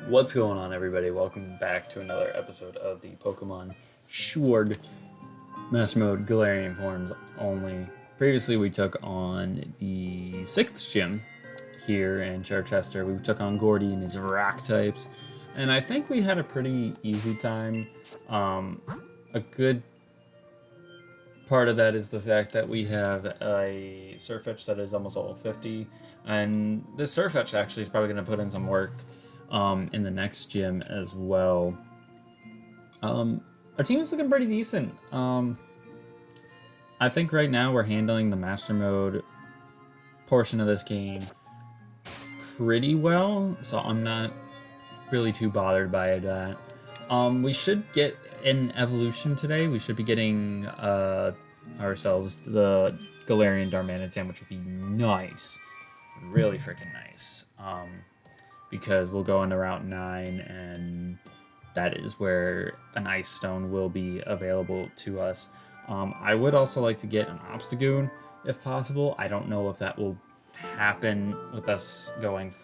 What's going on, everybody? Welcome back to another episode of the Pokemon Sword Mastermode Galarian forms only. Previously, we took on the 6th gym here in Chichester. We took on Gordy and his rock types, and I think we had a pretty easy time. A good part of that is the fact that we have a Surfetch that is almost level 50, and this Surfetch actually is probably going to put in some work in the next gym as well. Our team is looking pretty decent. I think right now we're handling the Master Mode portion of this game pretty well, so I'm not really too bothered by that. We should get an evolution today. We should be getting ourselves the Galarian Darmanitan, which would be nice. Really freaking nice. Because we'll go into Route 9, and that is where an Ice Stone will be available to us. I would also like to get an Obstagoon, if possible. I don't know if that will happen with us going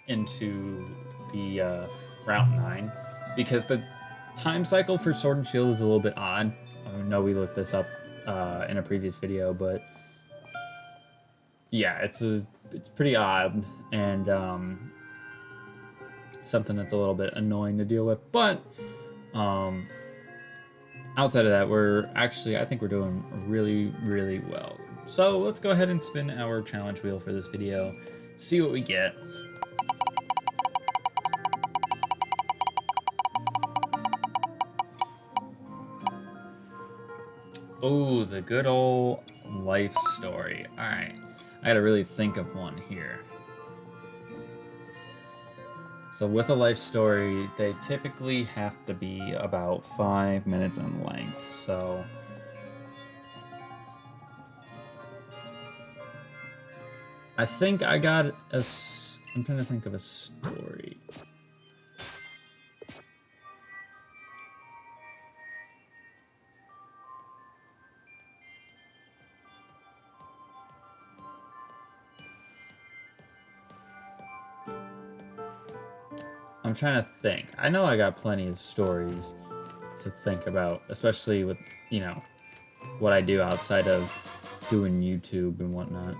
into the Route 9, because the time cycle for Sword and Shield is a little bit odd. I know we looked this up in a previous video, but yeah, it's pretty odd, and something that's a little bit annoying to deal with. But outside of that, I think we're doing really, really well. So let's go ahead and spin our challenge wheel for this video, see what we get. Oh, the good old life story. All right. I gotta really think of one here. So with a life story, they typically have to be about 5 minutes in length. So I think I got I'm trying to think of a story. I'm trying to think. I know I got plenty of stories to think about, especially with, what I do outside of doing YouTube and whatnot.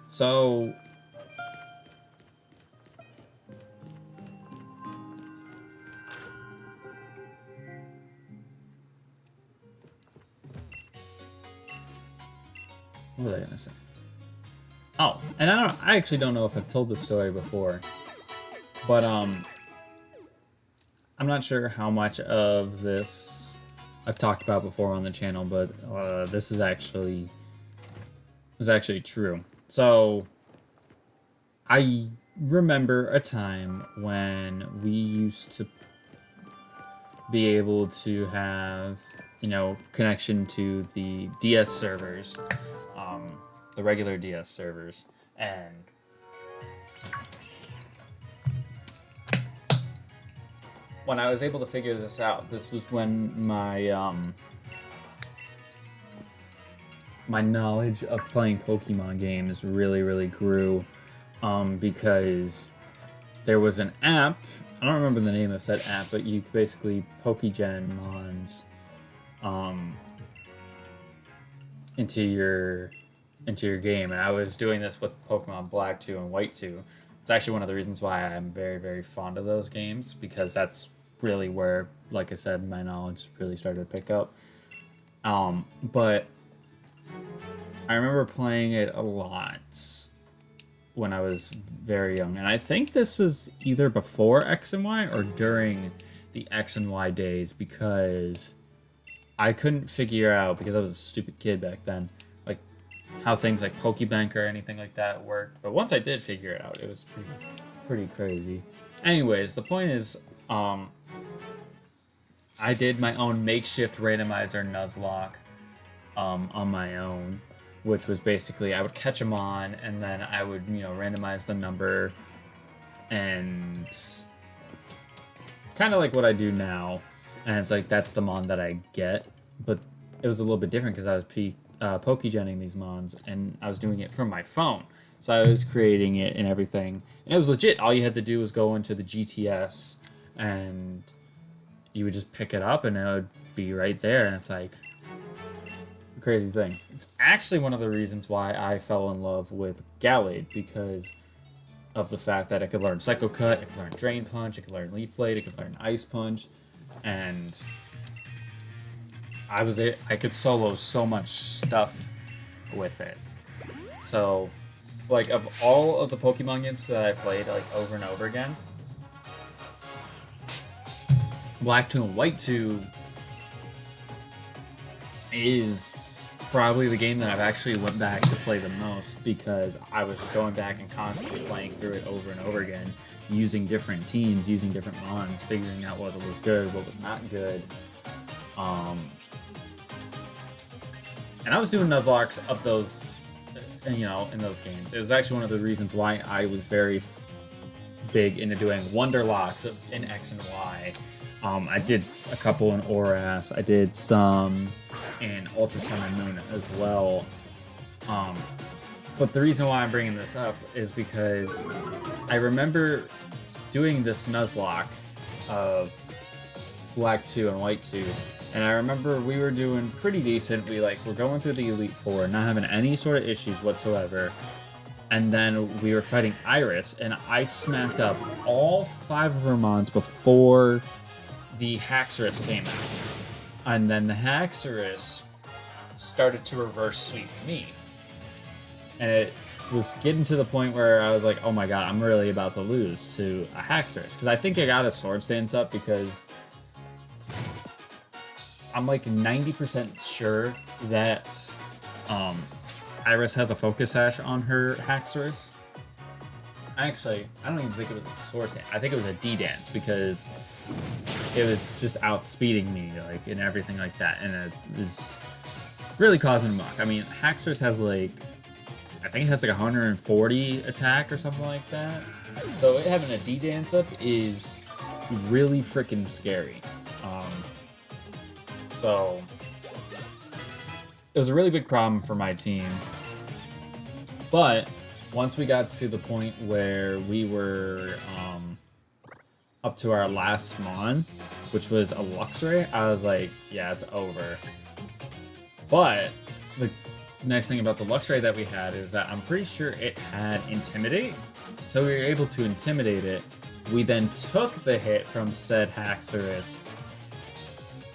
So what was I gonna say? Oh, and I actually don't know if I've told this story before, but I'm not sure how much of this I've talked about before on the channel, but this is actually true. So I remember a time when we used to be able to have, connection to the DS servers, the regular DS servers, and when I was able to figure this out, this was when my my knowledge of playing Pokemon games really, really grew, because there was an app. I don't remember the name of said app, but you could basically Pokegen mons into your game, and I was doing this with Pokemon Black 2 and White 2. It's actually one of the reasons why I'm very, very fond of those games, because that's really where, like I said, my knowledge really started to pick up. But I remember playing it a lot when I was very young, and I think this was either before X and Y or during the X and Y days, because I couldn't figure out, because I was a stupid kid back then, like how things like Pokebank or anything like that worked. But once I did figure it out, it was pretty crazy. Anyways, the point is, I did my own makeshift randomizer nuzlocke on my own, which was basically I would catch them on, and then I would, randomize the number, and kind of like what I do now. And it's like, that's the mon that I get, but it was a little bit different because I was Pokegening these mons, and I was doing it from my phone. So I was creating it and everything, and it was legit. All you had to do was go into the GTS, and you would just pick it up, and it would be right there. And it's like a crazy thing. It's actually one of the reasons why I fell in love with Gallade, because of the fact that it could learn Psycho Cut, it could learn Drain Punch, it could learn Leaf Blade, it could learn Ice Punch, and I could solo so much stuff with it. So, like, of all of the Pokemon games that I played, like, over and over again, Black 2 and White 2 is probably the game that I've actually went back to play the most, because I was just going back and constantly playing through it over and over again, using different teams, using different mons, figuring out what was good, what was not good. And I was doing nuzlocks of those, you know, in those games. It was actually one of the reasons why I was very big into doing Wonderlocks in X and Y. I did a couple in Oras. I did some in Ultra Sun and Moon as well. But the reason why I'm bringing this up is because I remember doing this nuzlocke of Black 2 and White 2. And I remember we were doing pretty decent. We're going through the Elite Four, not having any sort of issues whatsoever. And then we were fighting Iris, and I smacked up all 5 of her mons before the Haxorus came out. And then the Haxorus started to reverse sweep me. And it was getting to the point where I was like, oh my god, I'm really about to lose to a Haxorus. Because I think I got a Swords Dance up because I'm like 90% sure that Iris has a Focus Sash on her Haxorus. Actually, I don't even think it was a Swords Dance. I think it was a D-Dance, because it was just outspeeding me, like, and everything like that, and it was really causing a muck. I mean, Haxorus has like, I think it has like 140 attack or something like that. So it having a D-Dance up is really freaking scary. So it was a really big problem for my team. But once we got to the point where we were up to our last mon, which was a Luxray, I was like, yeah, it's over. But the nice thing about the Luxray that we had is that I'm pretty sure it had Intimidate. So we were able to intimidate it. We then took the hit from said Haxorus,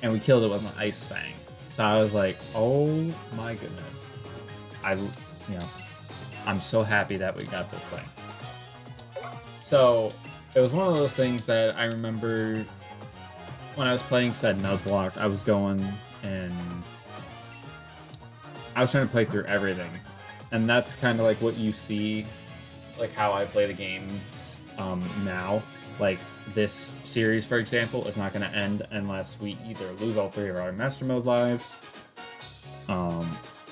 and we killed it with an Ice Fang. So I was like, oh my goodness. I'm so happy that we got this thing. So it was one of those things that I remember when I was playing said Nuzlocke, I was going and I was trying to play through everything. And that's kind of like what you see, like how I play the games now. Like, this series, for example, is not going to end unless we either lose all 3 of our Mastermode lives.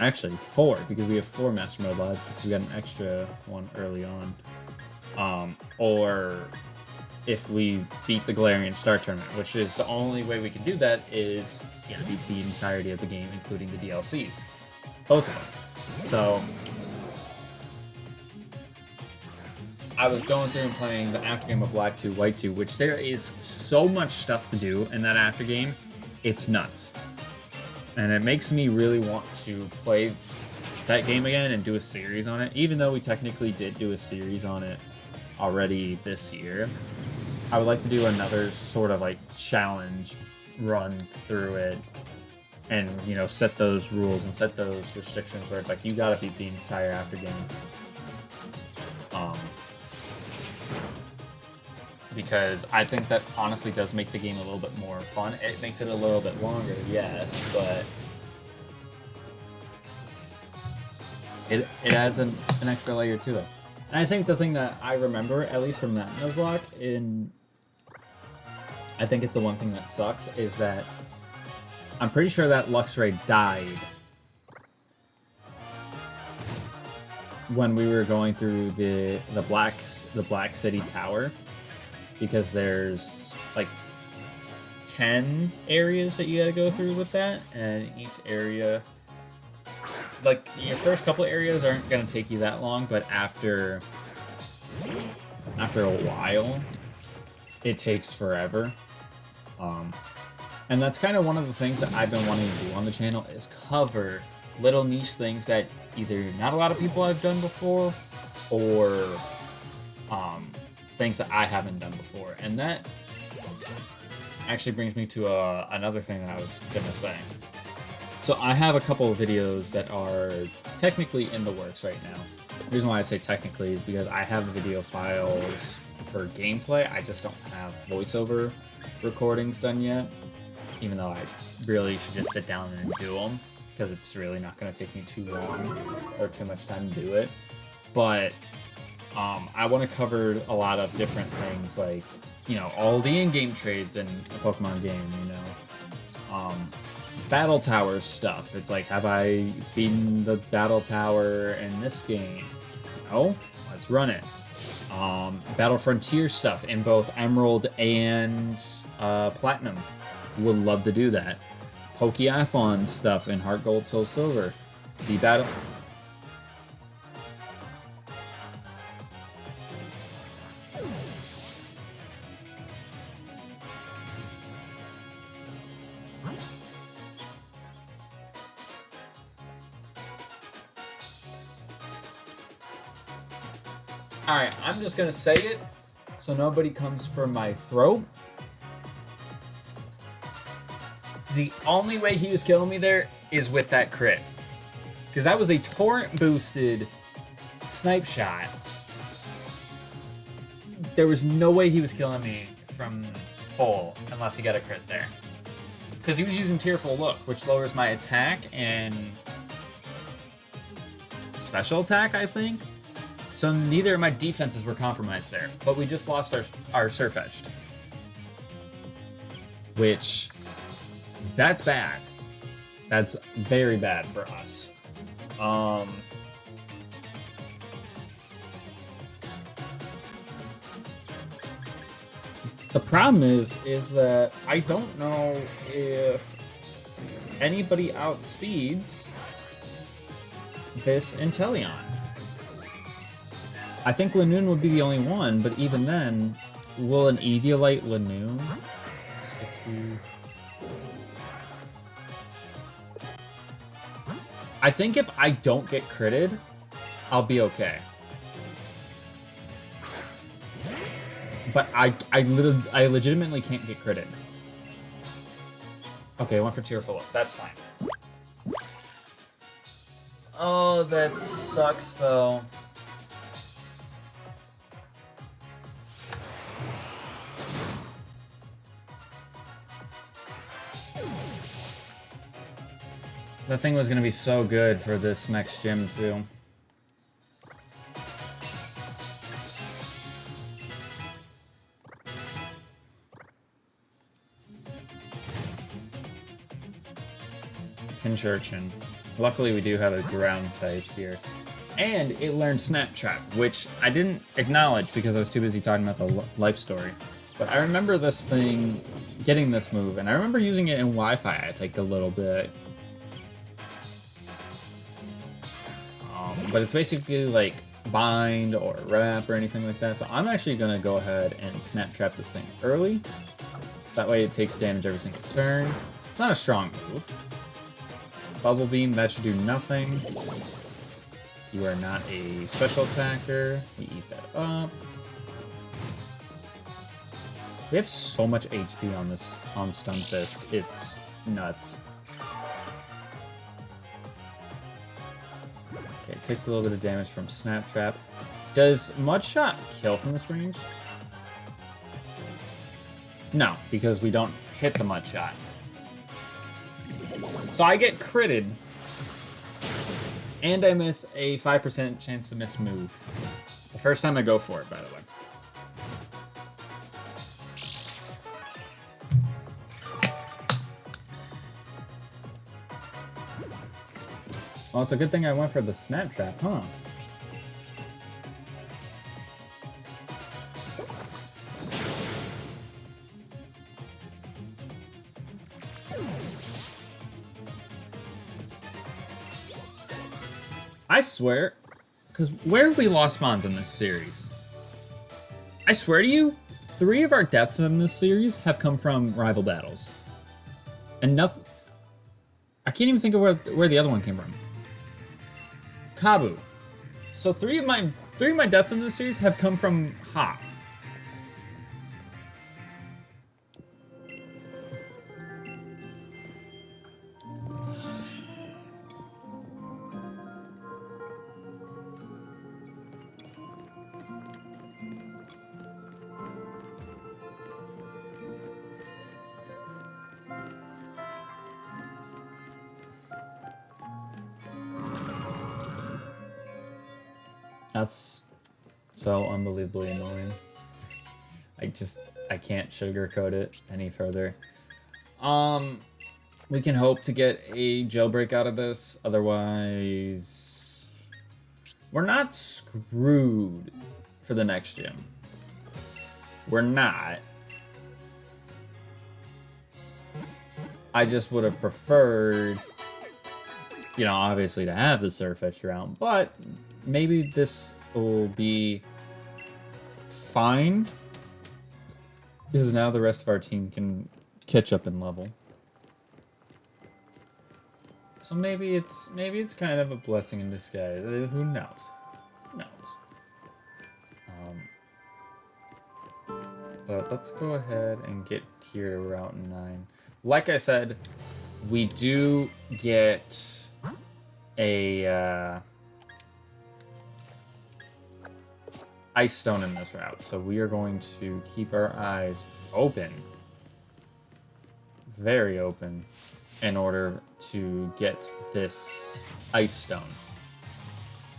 Actually, 4, because we have 4 Mastermode lives, because we got an extra one early on. Or if we beat the Galarian Star Tournament, which is the only way we can do that is beat the entirety of the game, including the DLCs. Both of them. So I was going through and playing the after game of Black 2, White 2, which there is so much stuff to do in that after game. It's nuts. And it makes me really want to play that game again and do a series on it, even though we technically did do a series on it already this year. I would like to do another sort of like challenge run through it and, set those rules and set those restrictions where it's like, you gotta beat the entire after game. Because I think that honestly does make the game a little bit more fun. It makes it a little bit longer, yes, but it adds an extra layer to it. And I think the thing that I remember, at least from that Nuzlocke, I think it's the one thing that sucks, is that I'm pretty sure that Luxray died when we were going through the Black City Tower, because there's like 10 areas that you gotta go through with that, and each area, like, your first couple areas aren't gonna take you that long, but after a while, it takes forever. And that's kind of one of the things that I've been wanting to do on the channel, is cover little niche things that either not a lot of people have done before, or things that I haven't done before. And that actually brings me to another thing that I was gonna say. So I have a couple of videos that are technically in the works right now. The reason why I say technically is because I have video files for gameplay. I just don't have voiceover recordings done yet, even though I really should just sit down and do them, because it's really not going to take me too long or too much time to do it. But I want to cover a lot of different things, like, you know, all the in-game trades in a Pokemon game, you know. Battle tower stuff. It's like, have I beaten the battle tower in this game? No? Let's run it. Battle Frontier stuff in both Emerald and Platinum. Would love to do that. Pokeathon stuff in Heart Gold, Soul Silver. The battle... Alright, I'm just gonna say it so nobody comes for my throat. The only way he was killing me there is with that crit. Because that was a torrent boosted snipe shot. There was no way he was killing me from full unless he got a crit there. Because he was using Tearful Look, which lowers my attack and special attack, I think. So neither of my defenses were compromised there, but we just lost our Surf Edged. Which, that's bad. That's very bad for us. The problem is that I don't know if anybody outspeeds this Inteleon. I think Lanoon would be the only one, but even then, will an Eviolite Lanoon? 60... I think if I don't get critted, I'll be okay. But I legitimately can't get critted. Okay, I went for Tearful Look. That's fine. Oh, that sucks, though. That thing was going to be so good for this next gym, too. Pinchurchin. Luckily, we do have a ground type here. And it learned Snap Trap, which I didn't acknowledge because I was too busy talking about the life story. But I remember this thing, getting this move, and I remember using it in Wi-Fi, I think, a little bit. But it's basically like bind or wrap or anything like that. So I'm actually going to go ahead and Snap Trap this thing early. That way it takes damage every single turn. It's not a strong move. Bubble Beam, that should do nothing. You are not a special attacker. We eat that up. We have so much HP on this, on Stunfisk. It's nuts. Okay, it takes a little bit of damage from Snap Trap. Does Mudshot kill from this range? No, because we don't hit the Mudshot. So I get critted, and I miss a 5% chance to miss move. The first time I go for it, by the way. Well, it's a good thing I went for the Snap Trap, huh? I swear, because where have we lost spawns in this series? I swear to you, 3 of our deaths in this series have come from rival battles. And nothing... I can't even think of where the other one came from. Kabu. So 3 of my deaths in this series have come from Hop. That's so unbelievably annoying. I can't sugarcoat it any further. We can hope to get a jailbreak out of this. Otherwise, we're not screwed for the next gym. We're not. I just would have preferred, you know, obviously to have the Surfetch round, but maybe this will be fine because now the rest of our team can catch up in level. So maybe it's kind of a blessing in disguise. Who knows? Who knows? But let's go ahead and get here to Route 9. Like I said, we do get a ice stone in this route, so we are going to keep our eyes open, very open, in order to get this ice stone.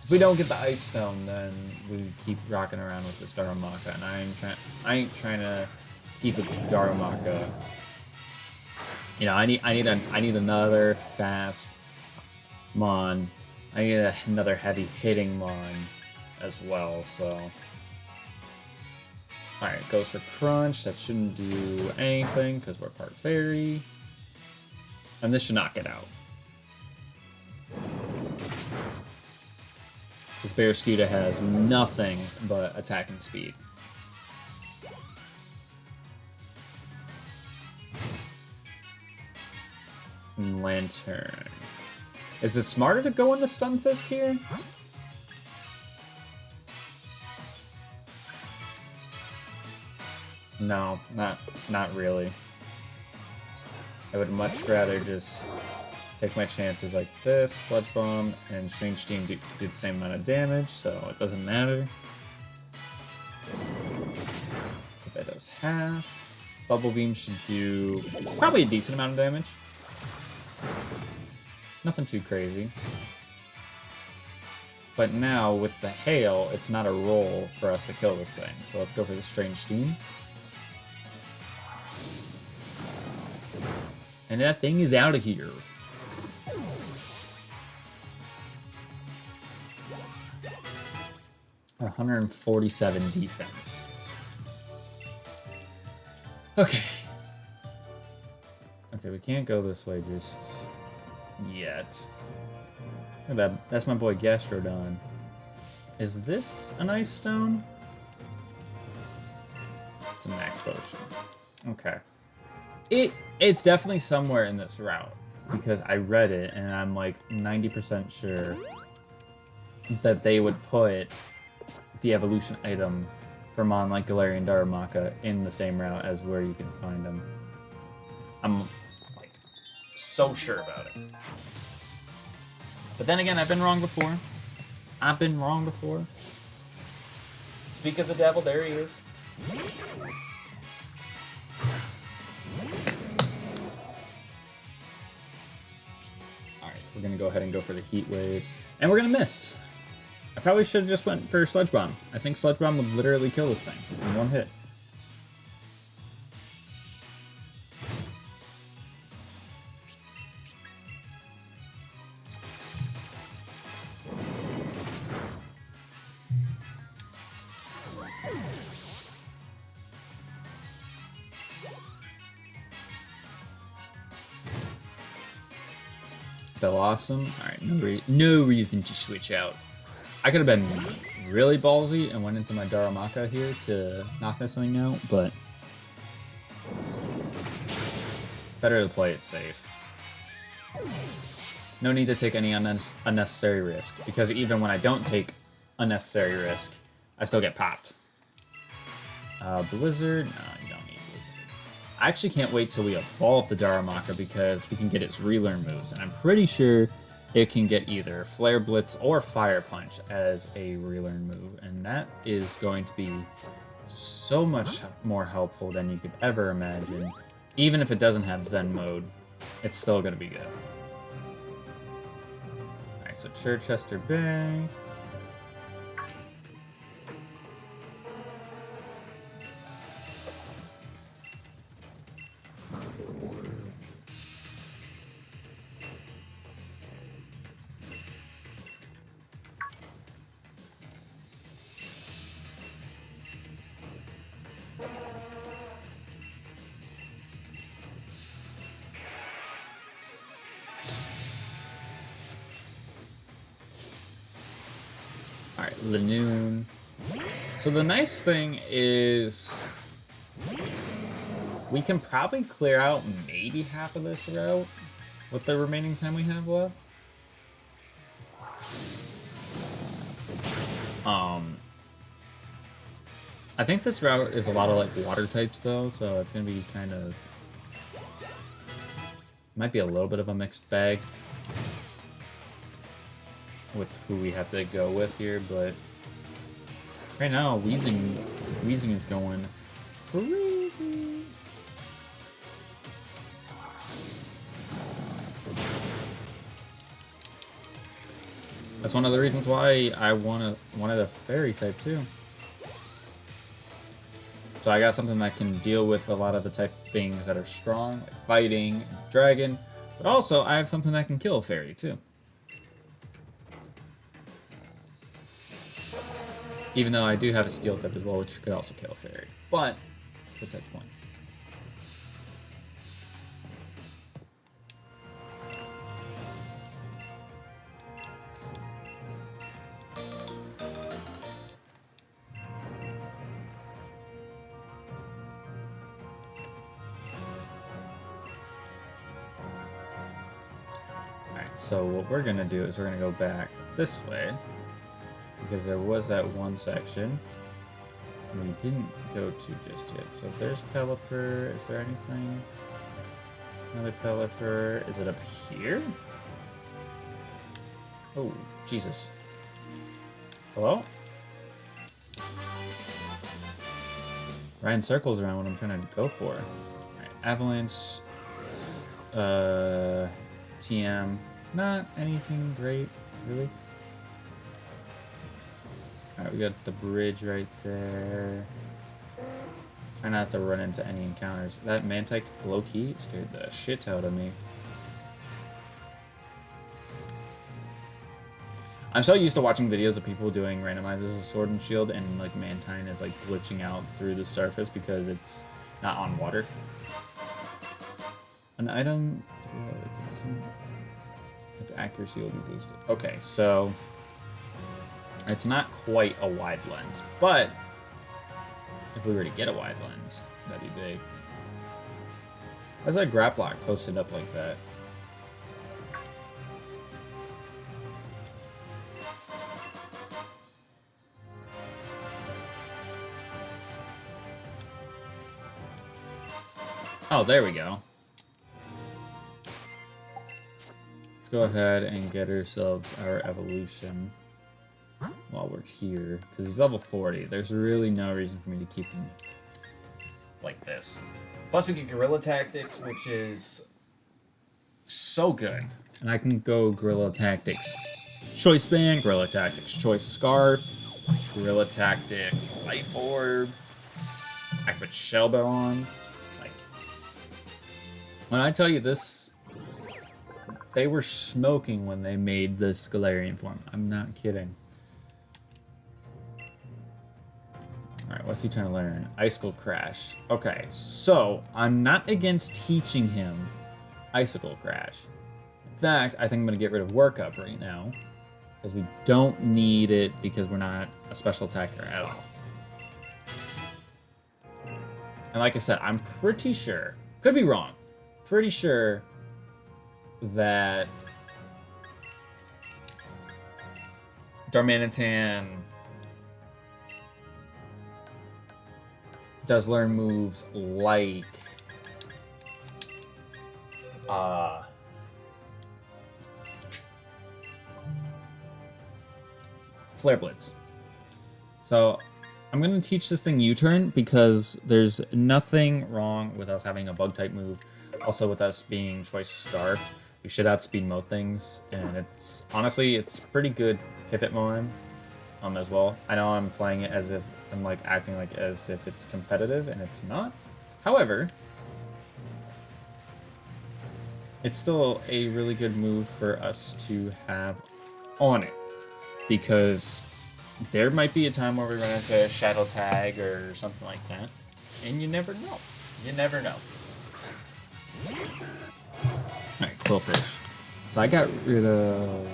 If we don't get the ice stone, then we keep rocking around with this Darumaka, and I ain't trying to keep it Darumaka. You know, I need another fast Mon. I need another heavy hitting Mon as well, so. Alright, goes for Crunch. That shouldn't do anything because we're part Fairy. And this should knock it out. This Barraskewda has nothing but attacking speed. And Lantern. Is it smarter to go into Stunfisk here? No, not really. I would much rather just take my chances like this, Sludge Bomb, and Strange Steam do the same amount of damage, so it doesn't matter. If that does half. Bubble Beam should do probably a decent amount of damage. Nothing too crazy. But now, with the Hail, it's not a roll for us to kill this thing, so let's go for the Strange Steam. And that thing is out of here. $147 defense. Okay. Okay, we can't go this way just yet. Look at that. That's my boy Gastrodon. Is this an ice stone? It's a max potion. Okay. It's definitely somewhere in this route because I read it and I'm like 90% sure that they would put the evolution item for Mon like Galarian Darumaka in the same route as where you can find them. I'm like so sure about it. But then again, I've been wrong before. I've been wrong before. Speak of the devil, there he is. Alright, we're going to go ahead and go for the Heat Wave. And we're going to miss. I probably should have just went for Sludge Bomb. I think Sludge Bomb would literally kill this thing in one hit. fell awesome. Alright, no reason to switch out. I could have been really ballsy and went into my Darumaka here to knock this thing out, but better to play it safe. No need to take any unnecessary risk, because even when I don't take unnecessary risk, I still get popped. Blizzard? No, you don't need Blizzard. I actually can't wait till we evolve the Darumaka because we can get its relearn moves, and I'm pretty sure it can get either Flare Blitz or Fire Punch as a relearn move, and that is going to be so much more helpful than you could ever imagine. Even if it doesn't have Zen mode, it's still going to be good. Alright, so Chichester Bay. Alright, Lanoon. So the nice thing is we can probably clear out maybe half of this route with the remaining time we have left. I think this route is a lot of like water types though, so it's gonna be kind of, might be a little bit of a mixed bag with who we have to go with here, but right now Weezing is going crazy. That's one of the reasons why I wanted a fairy type too. So I got something that can deal with a lot of the type of things that are strong, like fighting, dragon, but also I have something that can kill a fairy too. Even though I do have a steel type as well, which could also kill a fairy. But, besides the point. Alright, so what we're going to do is we're going to go back this way. Because there was that one section we didn't go to just yet. So there's Pelipper. Is there anything? Another Pelipper. Is it up here? Oh, Jesus. Hello? Riding circles around what I'm trying to go for. Alright, Avalanche. TM. Not anything great, really. Alright, we got the bridge right there. Try not to run into any encounters. That Mantike low-key scared the shit out of me. I'm so used to watching videos of people doing randomizers with Sword and Shield, and like Mantine is like glitching out through the surface because it's not on water. An item... its accuracy will be boosted. Okay, so... it's not quite a wide lens, but if we were to get a wide lens, that'd be big. Why's that Graplock posted up like that? Oh, there we go. Let's go ahead and get ourselves our evolution while we're here, because he's level 40. There's really no reason for me to keep him like this. Plus we get Guerrilla Tactics, which is so good. And I can go Guerrilla Tactics Choice Band, Guerrilla Tactics Choice Scarf, Guerrilla Tactics Life Orb. I can put Shell Bell on. Like, when I tell you this, they were smoking when they made this Galarian form. I'm not kidding. Alright, what's he trying to learn? Icicle Crash. Okay, so I'm not against teaching him Icicle Crash. fact, I think I'm going to get rid of Workup right now. Because we don't need it because we're not a special attacker at all. And like I said, I'm pretty sure, could be wrong, pretty sure that Darmanitan does learn moves like Flare Blitz. So I'm going to teach this thing U-Turn because there's nothing wrong with us having a Bug-type move. Also with us being Choice Scarf, we should outspeed most things. And it's, honestly, it's pretty good pivot mode as well. I know I'm playing it as if I'm like acting like as if it's competitive, and it's not. However, it's still a really good move for us to have on it. Because there might be a time where we run into Shadow Tag or something like that. And you never know. You never know. Alright, Quillfish. So I got rid of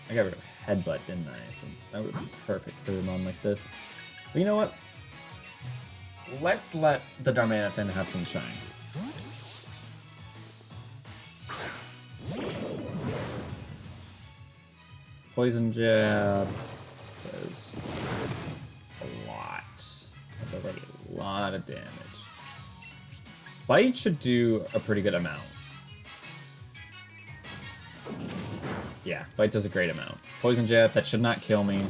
Headbutt, didn't I? So that would be perfect for a mon like this. But you know what? Let's let the Darmanitan have some shine. Poison Jab does a lot. That does a lot of damage. Bite should do a pretty good amount. Yeah, Bite does a great amount. Poison Jab, that should not kill me.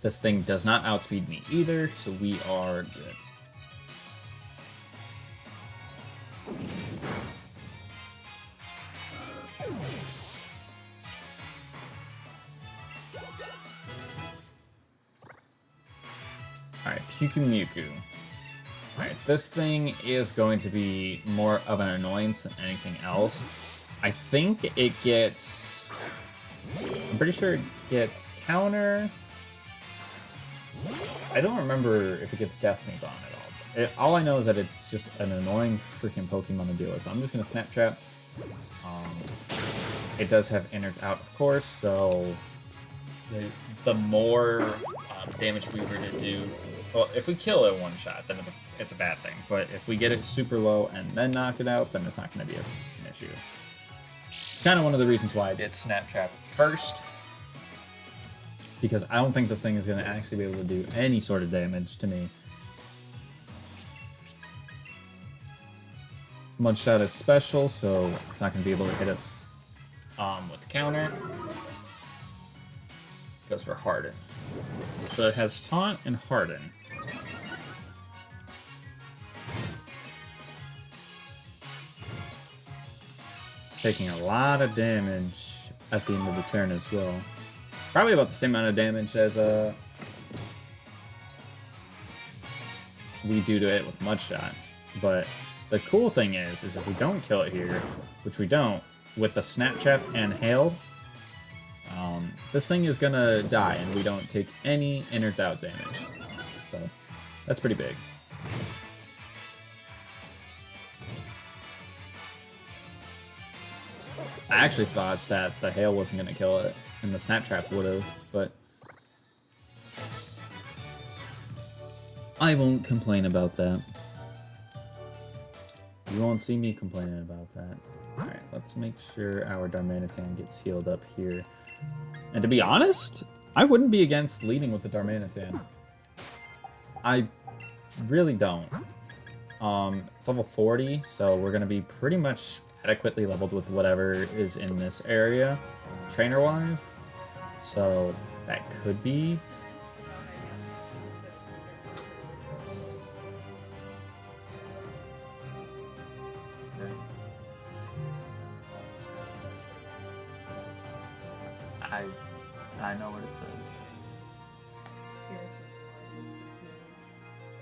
This thing does not outspeed me either, so we are good. Alright, Pyukumuku. Alright, this thing is going to be more of an annoyance than anything else. I think it gets... I'm pretty sure it gets counter... I don't remember if it gets Destiny Bond at all. All I know is that it's just an annoying freaking Pokemon to deal with. So I'm just going to Snap Trap. It does have innards out, of course, so the more damage we were to do... Well, if we kill it one shot, then it's a bad thing. But if we get it super low and then knock it out, then it's not going to be an issue. It's kind of one of the reasons why I did Snap Trap first. Because I don't think this thing is going to actually be able to do any sort of damage to me. Mudshot is special, so it's not going to be able to hit us with the counter. Goes for Harden. So it has Taunt and Harden. It's taking a lot of damage at the end of the turn as well. Probably about the same amount of damage as we do to it with Mudshot. But the cool thing is if we don't kill it here, which we don't, with the Snap Trap and Hail, this thing is gonna die and we don't take any innards out damage. So that's pretty big. I actually thought that the Hail wasn't gonna kill it. And the Snap Trap would have, but I won't complain about that. You won't see me complaining about that. Alright, let's make sure our Darmanitan gets healed up here. And to be honest, I wouldn't be against leading with the Darmanitan. I really don't. It's level 40, so we're going to be pretty much adequately leveled with whatever is in this area, trainer-wise. So that could be... I know what it says.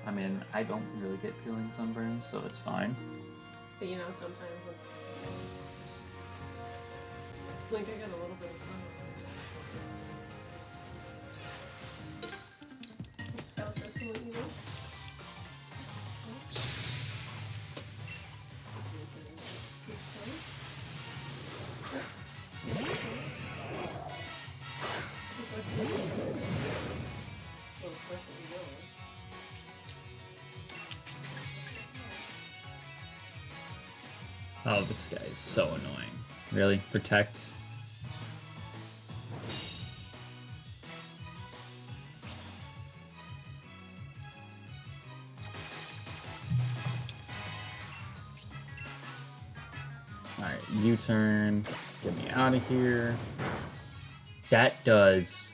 I mean, I don't really get peeling sunburns, so it's fine. But you know, sometimes like I got a little bit of sunburn. Oh, this guy is so annoying. Really? Protect? Alright, U-turn. Get me out of here. That does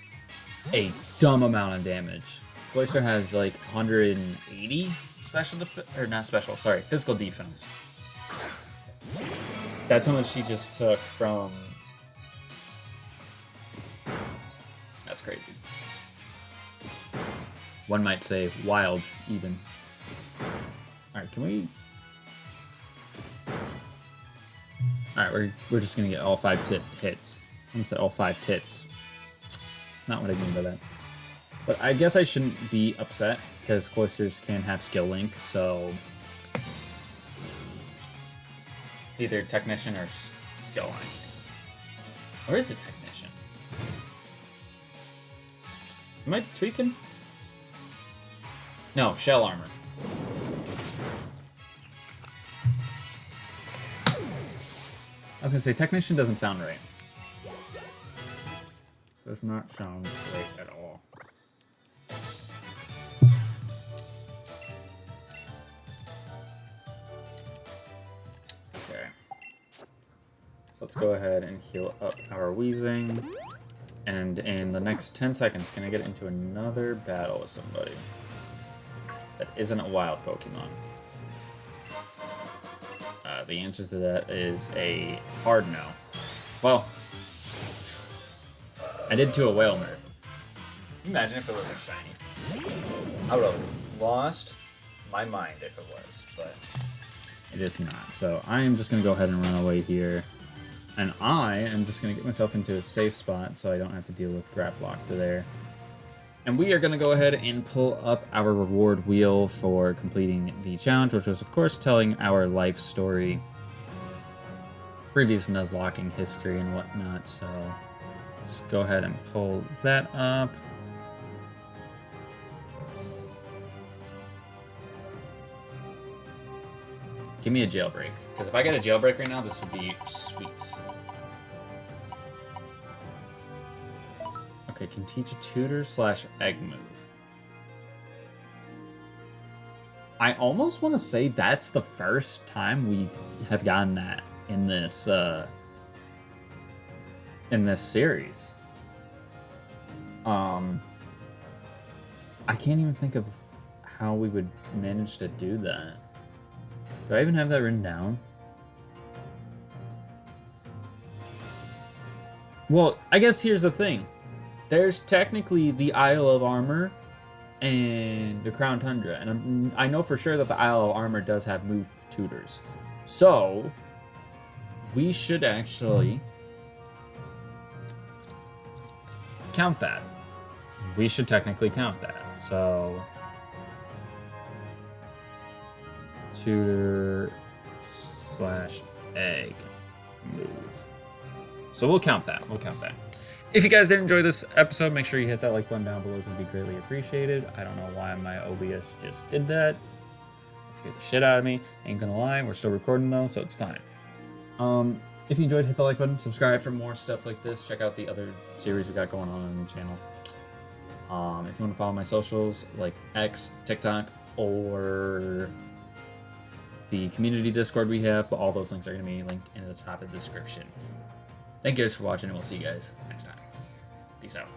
a dumb amount of damage. Cloyster has like 180 special or not special, sorry, physical defense. That's how much she just took from... That's crazy. One might say wild, even. Alright, can we... Alright, we're just gonna get all 5 hits. I almost said all 5 tits. It's not what I mean by that. But I guess I shouldn't be upset, because Cloysters can have skill link, so... It's either Technician or skill line. Or is it Technician? Am I tweaking? No, Shell Armor. I was gonna say, Technician doesn't sound right. Does not sound right at all. Okay. So let's go ahead and heal up our Weezing. And in the next 10 seconds, can I get into another battle with somebody that isn't a wild Pokemon? The answer to that is a hard no. Well, I did to a Whalmer. Imagine if it was a shiny. I would have lost my mind if it was, but it is not. So I am just going to go ahead and run away here. And I am just going to get myself into a safe spot so I don't have to deal with Graplock to there. And we are going to go ahead and pull up our reward wheel for completing the challenge, which was, of course, telling our life story, previous nuzlocking history and whatnot. So let's go ahead and pull that up. Give me a jailbreak, because if I get a jailbreak right now, this would be sweet. Okay, can teach a tutor/egg move. I almost want to say that's the first time we have gotten that in this series. I can't even think of how we would manage to do that. Do I even have that written down? Well, I guess here's the thing. There's technically the Isle of Armor and the Crown Tundra, and I know for sure that the Isle of Armor does have move tutors. So, we should actually count that. We should technically count that. So, tutor/egg move. So we'll count that. We'll count that. If you guys did enjoy this episode, make sure you hit that like button down below because it'd be greatly appreciated. I don't know why my OBS just did that. It scared the shit out of me. Ain't gonna lie, we're still recording though, so it's fine. If you enjoyed, hit the like button, subscribe for more stuff like this. Check out the other series we got going on the channel. If you want to follow my socials like X, TikTok, or the community Discord we have, but all those links are going to be linked in the top of the description. Thank you guys for watching, and we'll see you guys next time. Peace out.